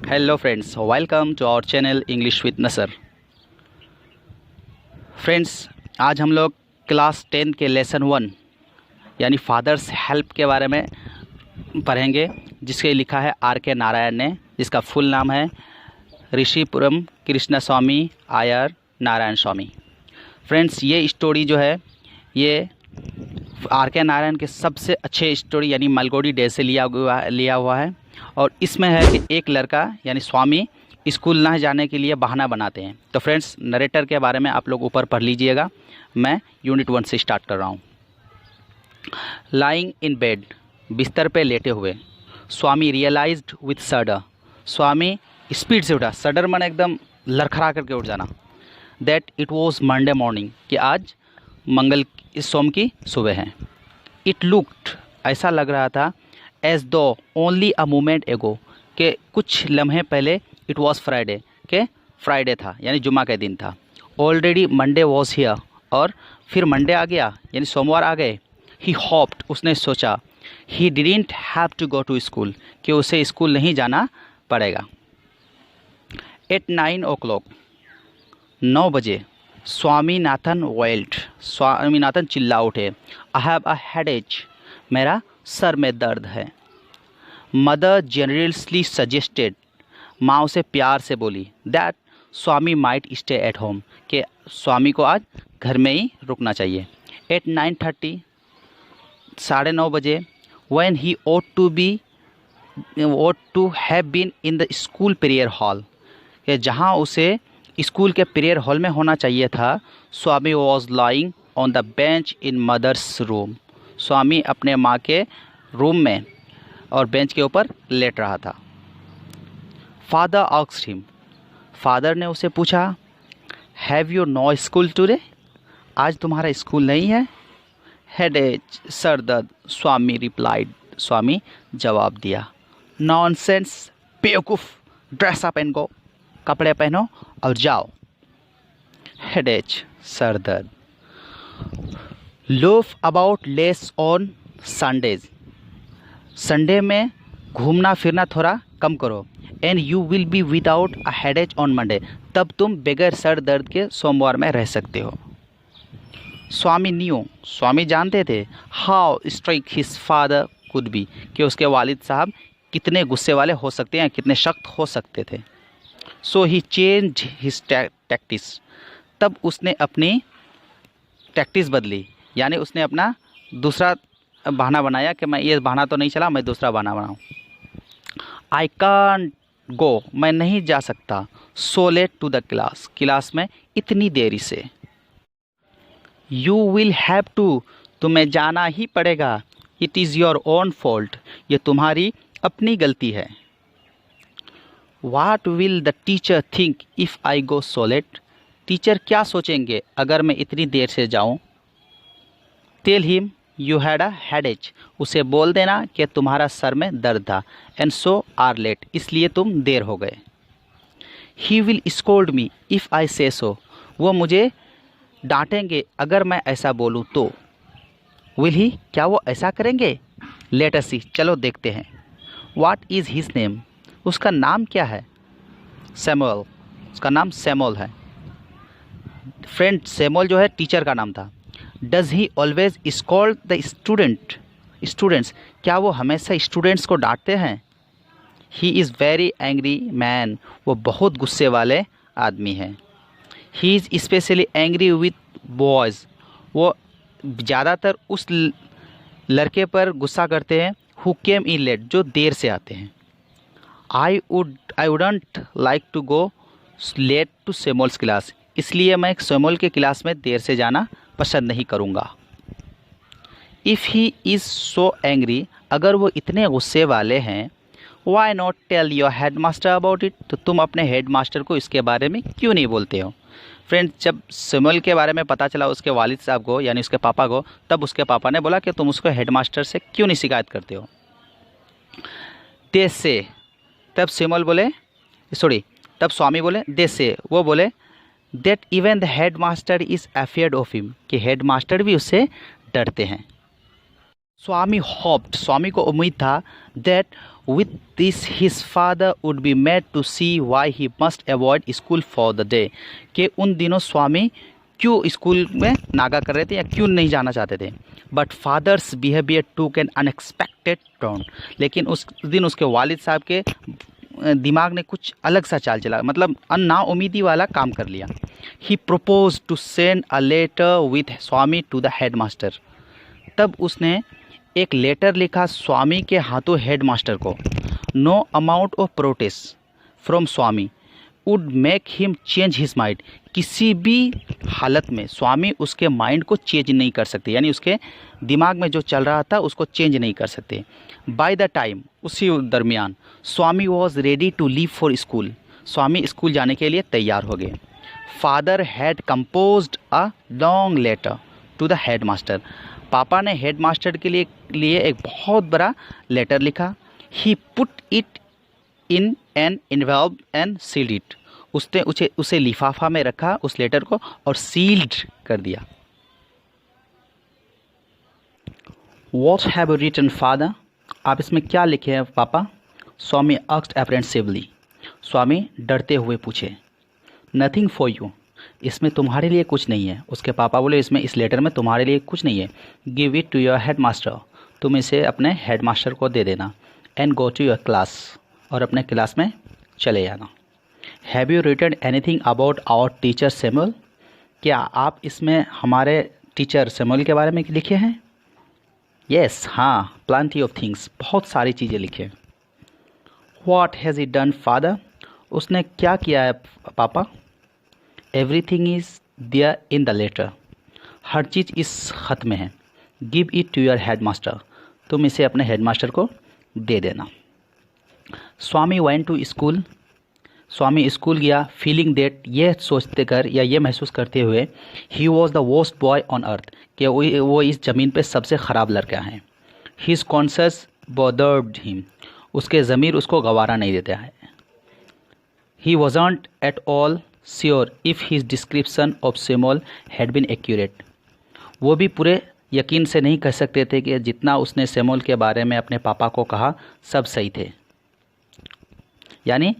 Hello friends, welcome to our channel English with Nasar. Friends, आज हम लोग क्लास 10 के लेसन 1 यानी फादर्स हेल्प के बारे में पढ़ेंगे, जिसके लिखा है आर के नारायण ने, जिसका फुल नाम है ऋषिपुरम कृष्ण स्वामी आयर नारायण स्वामी। फ्रेंड्स, ये स्टोरी जो है ये आर के नारायण के सबसे अच्छे स्टोरी यानी मलगोडी डे से लिया हुआ है। और इसमें है कि एक लड़का यानी स्वामी स्कूल ना जाने के लिए बहाना बनाते हैं। तो फ्रेंड्स, नरेटर के बारे में आप लोग ऊपर पढ़ लीजिएगा। मैं यूनिट 1 से स्टार्ट कर रहा हूँ। लाइंग इन बेड, बिस्तर पे लेटे हुए, स्वामी रियलाइज्ड विथ सडर, स्वामी स्पीड से उठा। सडर मन एकदम लड़खड़ा करके उठ जाना। That it was Monday morning, कि आज सोम की सुबह है। इट लुक्ड, ऐसा लग रहा था, एज दो ओनली अ मोमेंट एगो, के कुछ लम्हे पहले इट वॉज फ्राइडे, के फ्राइडे था यानी जुम्मा का दिन था। ऑलरेडी मंडे वॉज हियर, और फिर मंडे आ गया यानी सोमवार आ गए। ही होप्ड, उसने सोचा, he didn't have to go to school, कि उसे स्कूल नहीं जाना पड़ेगा। एट 9 o'clock, 9 बजे, स्वामीनाथन वेल्ट, स्वामीनाथन चिल्ला उठे, आई हैव अ हेडेक, मेरा सर में दर्द है। मदर जेनरसली सजेस्टेड, माँ उसे प्यार से बोली, that Swami might stay at home, कि स्वामी को आज घर में ही रुकना चाहिए। एट 9:30, 9:30 बजे, when he ought to have been in the school prayer hall, कि जहाँ उसे स्कूल के प्रेयर हॉल में होना चाहिए था, Swami was lying on the bench in mother's room, Swami अपने माँ के रूम में और बेंच के ऊपर लेट रहा था। फादर आस्क्ड हिम, फादर ने उसे पूछा, have you know school today, आज तुम्हारा स्कूल नहीं है। हेडेक, सर दर्द, स्वामी रिप्लाइड, स्वामी जवाब दिया। नॉनसेंस, बेवकूफ़, ड्रेस अप एंड गो, कपड़े पहनो और जाओ। हेडेक, सर दर्द। Loaf about less on Sundays, Sunday में घूमना फिरना थोड़ा कम करो। And you will be without a headache on Monday, तब तुम बगैर सर दर्द के सोमवार में रह सकते हो। स्वामी न्यू, स्वामी जानते थे, how strict his father could be, कि उसके वालिद साहब कितने गुस्से वाले हो सकते हैं, कितने सख्त हो सकते थे। सो ही चेंज हिज टैक्टिस, तब उसने अपनी टैक्टिस बदली, यानी उसने अपना दूसरा बहाना बनाया कि मैं ये बहाना तो नहीं चला, मैं दूसरा बहाना बनाऊँ। आई कांट गो, मैं नहीं जा सकता, so late to the class, class में इतनी देरी से। यू विल हैव टू, तुम्हें जाना ही पड़ेगा। It is your own fault, ये तुम्हारी अपनी गलती है। What will the teacher think if I go so late, teacher क्या सोचेंगे अगर मैं इतनी देर से जाऊँ। Tell him you had a headache, उसे बोल देना कि तुम्हारा सर में दर्द था। एंड सो आर लेट, इसलिए तुम देर हो गए। He will scold me if I से सो, वो मुझे डांटेंगे अगर मैं ऐसा बोलूँ तो। विल ही, क्या वो ऐसा करेंगे। लेट अस सी, चलो देखते हैं। व्हाट इज़ हिज नेम, उसका नाम क्या है। सैमुअल, उसका नाम सैमुअल है। फ्रेंड, सैमुअल जो है टीचर का नाम था। Does he always scold the students, क्या वो हमेशा स्टूडेंट्स को डांटते हैं। He is very angry man, वो बहुत गुस्से वाले आदमी हैं। He is specially angry with boys, वो ज़्यादातर उस लड़के पर गुस्सा करते हैं हु केम इन लेट, जो देर से आते हैं। I wouldn't like to go late to Samuel's class, इसलिए मैं सैमुअल के क्लास में देर से जाना पसंद नहीं करूँगा। If he is so angry, अगर वो इतने गुस्से वाले हैं, why not tell your headmaster about it, तो तुम अपने हेड मास्टर को इसके बारे में क्यों नहीं बोलते हो। फ्रेंड्स, जब सैमुअल के बारे में पता चला उसके वालिद साहब को यानी उसके पापा को, तब उसके पापा ने बोला कि तुम उसको हेड मास्टर से क्यों नहीं शिकायत करते हो। दे से, तब सैमुअल बोले, तब स्वामी बोले, दे से, वो बोले, that even the headmaster is afraid of him, कि हेड मास्टर भी उससे डरते हैं। स्वामी होप्ड, स्वामी को उम्मीद था, that With this, his father would be made to see why he must avoid school for the day. कि उन दिनों स्वामी क्यों स्कूल में नागा कर रहे थे या क्यों नहीं जाना चाहते थे. बट फादर्स बिहेवियर टूक एन अनएक्सपेक्टेड टर्न. लेकिन उस दिन उसके वालिद साहब के दिमाग ने कुछ अलग सा चाल चला, मतलब नाउमीदी वाला काम कर लिया. He propose to send a letter with Swami to the headmaster. तब उसने एक लेटर लिखा स्वामी के हाथों हेड मास्टर को. No amount of protest from Swami would make him change his mind. किसी भी हालत में स्वामी उसके माइंड को चेंज नहीं कर सकते, यानी उसके दिमाग में जो चल रहा था उसको चेंज नहीं कर सकते. बाय द टाइम, उसी दरमियान, Swami was ready to leave for school. Swami school जाने के लिए तैयार हो गए. Father had composed a long letter to the headmaster. पापा ने हेड मास्टर के लिए एक बहुत बड़ा लेटर लिखा. He put it in an envelope and sealed it. उसने उसे लिफाफा में रखा, उस लेटर को, और सील्ड कर दिया. What have you written, father? आप इसमें क्या लिखे हैं पापा? स्वामी asked apprehensively. स्वामी डरते हुए पूछे. Nothing for you. इसमें तुम्हारे लिए कुछ नहीं है. उसके पापा बोले इसमें, इस लेटर में तुम्हारे लिए कुछ नहीं है. Give it to your headmaster. तुम इसे अपने हेडमास्टर को दे देना. And go to your class. और अपने क्लास में चले जाना. Have you written anything about our teacher Samuel? क्या आप इसमें हमारे टीचर सैमुअल के बारे में लिखे हैं? Yes, हाँ, plenty of things. बहुत सारी चीज़ें लिखे. What has he done, father? उसने क्या किया है पापा? Everything is there in the letter. हर चीज़ इस खत में है. Give it to your headmaster. तुम इसे अपने हेडमास्टर को दे देना. Swami went to school. Swami school गया. फीलिंग दैट, ये सोचते कर या ये महसूस करते हुए, he was the worst boy on earth, कि वो इस ज़मीन पे सबसे ख़राब लड़का है. His conscience bothered him. उसके ज़मीर उसको गवारा नहीं देता है. He wasn't at all sure if his description of Samuel had been accurate. वो भी पूरे यकीन से नहीं कह सकते थे कि जितना उसने सैमुअल के बारे में अपने पापा को कहा सब सही थे. यानी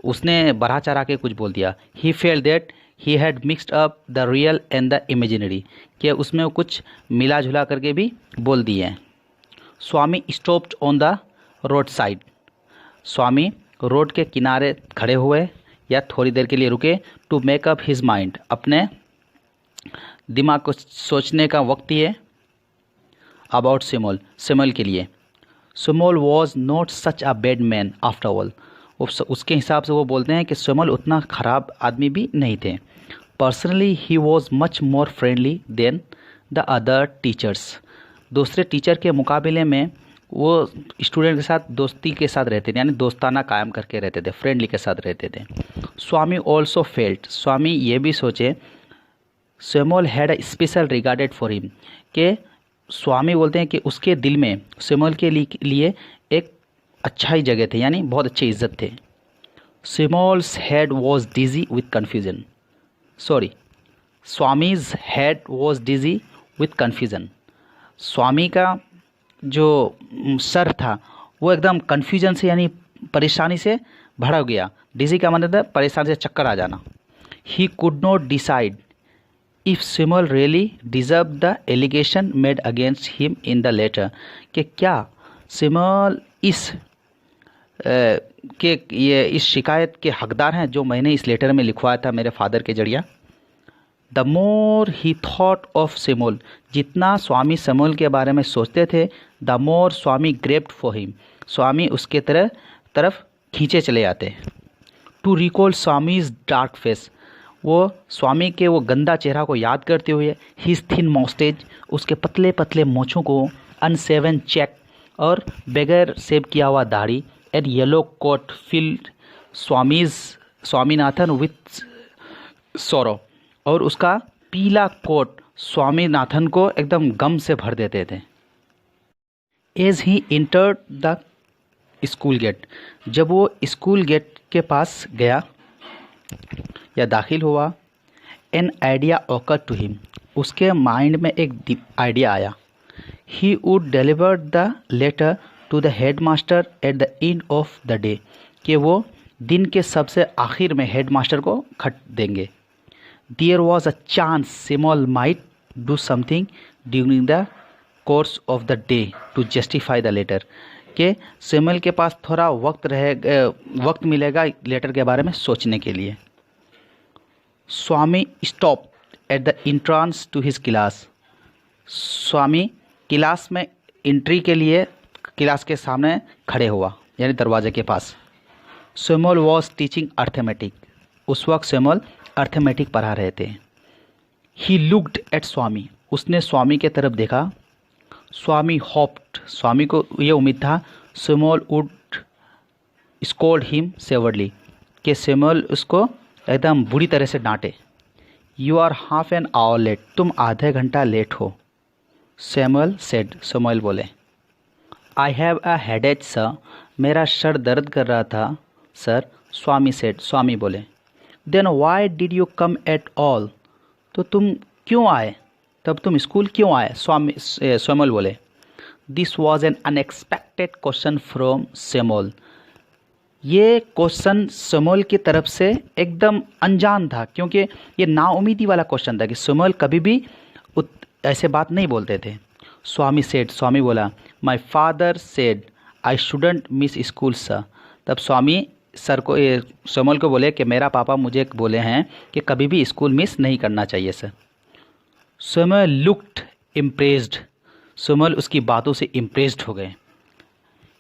उसने बढ़ा चढ़ा के कुछ बोल दिया. He felt that he had mixed up the real and the imaginary, कि उसमें वो कुछ मिला जुला करके भी बोल दिए हैं. Swami stopped on the roadside. Swami road के किनारे खड़े हुए या थोड़ी देर के लिए रुके. To make up his mind, अपने दिमाग को सोचने का वक्त ही है. अबाउट सैमुअल, सैमुअल के लिए. Samuel was not such a bad man after all. उसके हिसाब से वो बोलते हैं कि सैमुअल उतना ख़राब आदमी भी नहीं थे. Personally he was much more friendly than the other teachers. दूसरे टीचर के मुकाबले में वो स्टूडेंट के साथ दोस्ती के साथ रहते थे, यानी दोस्ताना कायम करके रहते थे, फ्रेंडली के साथ रहते थे. स्वामी ऑल्सो फेल्ट, स्वामी ये भी सोचे, Samuel had a special regarded for him, कि स्वामी बोलते हैं कि उसके दिल में सैमुअल के लिए एक अच्छा ही जगह थे, यानी बहुत अच्छी इज्जत थे. Samuel's head was dizzy with confusion. Swami's head was dizzy with confusion. Swami का जो सर था वो एकदम कन्फ्यूजन से, यानी परेशानी से भरा गया. डिजी का मतलब है परेशानी से चक्कर आ जाना. He could not decide if Samuel really deserve the allegation made against him in the letter, कि क्या सैमुअल इस शिकायत के हकदार हैं जो मैंने इस लेटर में लिखवाया था मेरे फादर के जरिया. The more he thought of Samuel, जितना स्वामी सैमुअल के बारे में सोचते थे, the more Swami groped for him, Swami उसके तरफ खींचे चले जाते. To recall Swami's dark face, वो स्वामी के वो गंदा चेहरा को याद करते हुए, हिज थिन मॉस्टेज, उसके पतले पतले मोछों को, अनसेवन चेक और बगैर सेव किया हुआ दाढ़ी, and yellow coat filled Swaminathan with sorrow, और उसका पीला कोट स्वामीनाथन को एकदम गम से भर देते थे. As he entered the school gate, जब वो स्कूल गेट के पास गया या दाखिल हुआ, an idea occur to him, उसके माइंड में एक आइडिया आया. He would deliver the letter to the headmaster at the end of the day, कि वो दिन के सबसे आखिर में हेड मास्टर को खत देंगे। There was a chance Samuel might do something during the course of the day to justify the letter, कि सैमुअल के पास थोड़ा वक्त मिलेगा लेटर के बारे में सोचने के लिए। Swami stop at the entrance to his class, Swami class में एंट्री के लिए क्लास के सामने खड़े हुआ, यानी दरवाजे के पास। सैमुअल वॉज टीचिंग अर्थमेटिक, उस वक्त सैमुअल अर्थमेटिक पढ़ा रहे थे। ही लुक्ड एट स्वामी, उसने स्वामी के तरफ देखा। स्वामी होप्ड, स्वामी को ये उम्मीद था Samuel would scold him severely, कि सैमुअल उसको एकदम बुरी तरह से डांटे। You are half an hour late, तुम आधे घंटा लेट हो। सैमुअल सेड, सैमुअल बोले। I have a headache sir, मेरा सर दर्द कर रहा था सर। स्वामी सेड, स्वामी बोले। Then why did you come at all, तो तुम क्यों आए, तब तुम स्कूल क्यों आए। सैमुअल बोले। This was an unexpected question from Samuel, ये क्वेश्चन सैमुअल की तरफ से एकदम अनजान था, क्योंकि ये नाउमीदी वाला क्वेश्चन था कि सैमुअल कभी भी ऐसे बात नहीं बोलते थे। स्वामी सेड, स्वामी बोला। My father said I shouldn't miss school sir, तब स्वामी सर को सैमुअल को बोले कि मेरा पापा मुझे बोले हैं कि कभी भी स्कूल मिस नहीं करना चाहिए sir. Samuel looked impressed, Samuel उसकी बातों से इम्प्रेस्ड हो गए।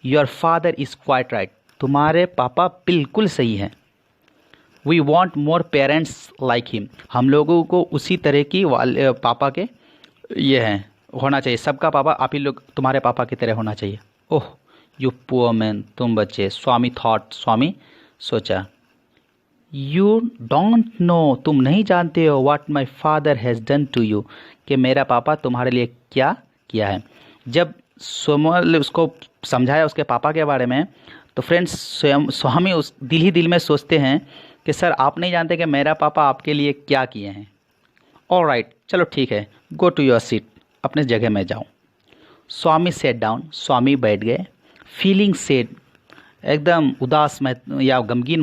Your father is quite right, तुम्हारे पापा बिल्कुल सही हैं। We want more parents like him, हम लोगों को उसी तरह की पापा के ये हैं होना चाहिए, सबका पापा आप ही लोग तुम्हारे पापा की तरह होना चाहिए। ओह यू पुअर मैन, तुम बच्चे। स्वामी थॉट, स्वामी सोचा। यू डोंट नो, तुम नहीं जानते हो what my father has done to you, कि मेरा पापा तुम्हारे लिए क्या किया है। जब सैमुअल उसको समझाया उसके पापा के बारे में, तो फ्रेंड्स स्वामी उस दिल ही दिल में सोचते हैं कि सर आप नहीं जानते कि मेरा पापा आपके लिए क्या किए हैं। ऑलराइट, चलो ठीक है, गो टू योर सीट, अपने जगह में जाओ। स्वामी सेट डाउन, स्वामी बैठ गए। फीलिंग सेड, एकदम उदास या गमगीन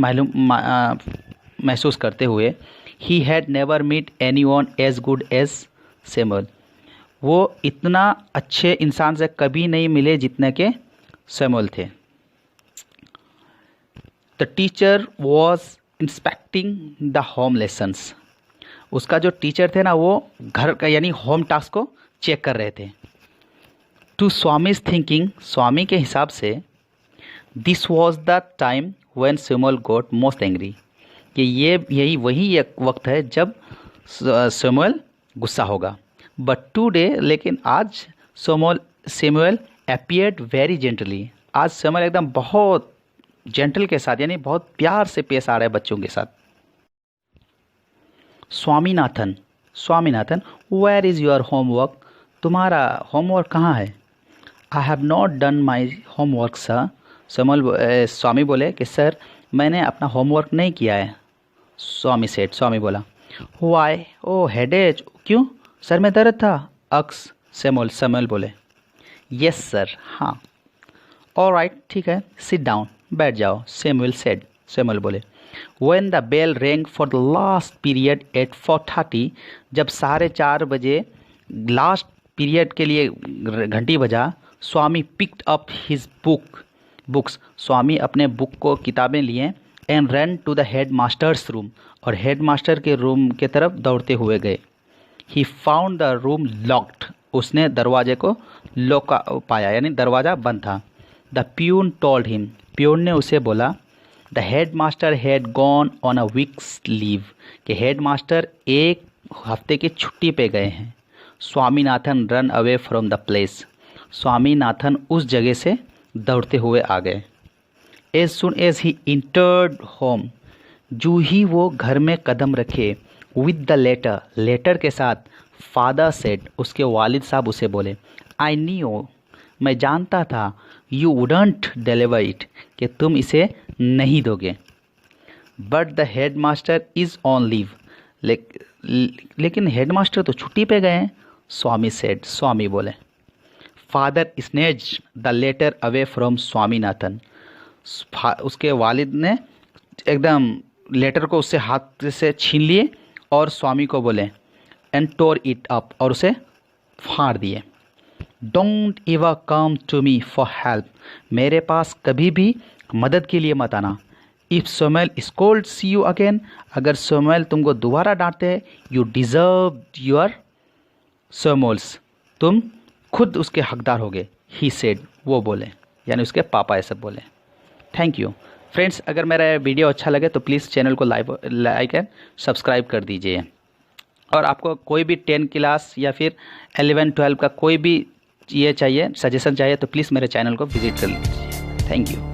महसूस करते हुए। He had never meet any one as good as Samuel, वो इतना अच्छे इंसान से कभी नहीं मिले जितने के सैमुअल थे। The teacher was inspecting the home lessons, उसका जो टीचर थे ना वो घर का यानी होम टास्क को चेक कर रहे थे। टू स्वामीज थिंकिंग, स्वामी के हिसाब से this was the time when Samuel got most angry, कि यही वही एक वक्त है जब सैमुअल गुस्सा होगा। बट टुडे, लेकिन आज सैमुअल अपीयर्ड वेरी जेंटली, आज सैमुअल एकदम बहुत जेंटल के साथ यानी बहुत प्यार से पेश आ रहे हैं बच्चों के साथ। Swaminathan, Swaminathan where is your homework, तुम्हारा होमवर्क कहाँ है। I have not done my homework sir, Swami बोले कि सर मैंने अपना होमवर्क नहीं किया है। स्वामी सेड, स्वामी बोला। वाई, ओ हेडेक, क्यों, सर में दर्द था। अक्स सैमुअल बोले। यस सर, हाँ। ऑलराइट, ठीक है, सिट डाउन, बैठ जाओ। सैमुअल सेड, सैमुअल बोले। When the bell rang for the last period at 4:30, जब 4:30 बजे लास्ट पीरियड के लिए घंटी बजा। Swami picked up his books, Swami अपने बुक को किताबें लिए। And run to the headmaster's room, और हेड मास्टर के रूम के तरफ दौड़ते हुए गए। He found the room locked, उसने दरवाजे को लॉक पाया यानी दरवाज़ा बंद था। The peon told him, peon ने उसे बोला। The headmaster had gone on a week's leave, कि हेड मास्टर एक हफ्ते की छुट्टी पे गए हैं। Swaminathan run away from the place, Swaminathan उस जगह से दौड़ते हुए आ गए। As soon as he entered home, जो ही वो घर में कदम रखे। विद द लेटर के साथ। फादर सेड, उसके वालिद साहब उसे बोले। आई न्यू, मैं जानता था। यू वुडंट डिलीवर इट, कि तुम इसे नहीं दोगे। But the headmaster is on leave, लेकिन हेड मास्टर तो छुट्टी पे गए हैं। स्वामी सेड, स्वामी बोले। Father snatched the letter away from Swaminathan. उसके वालिद ने एकदम लेटर को उससे हाथ से छीन लिए और स्वामी को बोले एंड टोर इट अप, और उसे फाड़ दिए। Don't ever come to me for help, मेरे पास कभी भी मदद के लिए मत आना। If Samuel scolds you again, अगर सोमेल तुमको दोबारा डांटते हैं, यू डिज़र्व योर सोमोल्स, तुम खुद उसके हकदार होगे। ही सेड, वो बोले, यानी उसके पापा ऐसे बोले। थैंक यू फ्रेंड्स, अगर मेरा वीडियो अच्छा लगे तो प्लीज़ चैनल को लाइक एंड सब्सक्राइब कर दीजिए। और आपको कोई भी 10 क्लास या फिर 11-12 का कोई भी ये चाहिए, सजेशन चाहिए, तो प्लीज़ मेरे चैनल को विज़िट कर लीजिए। Thank you.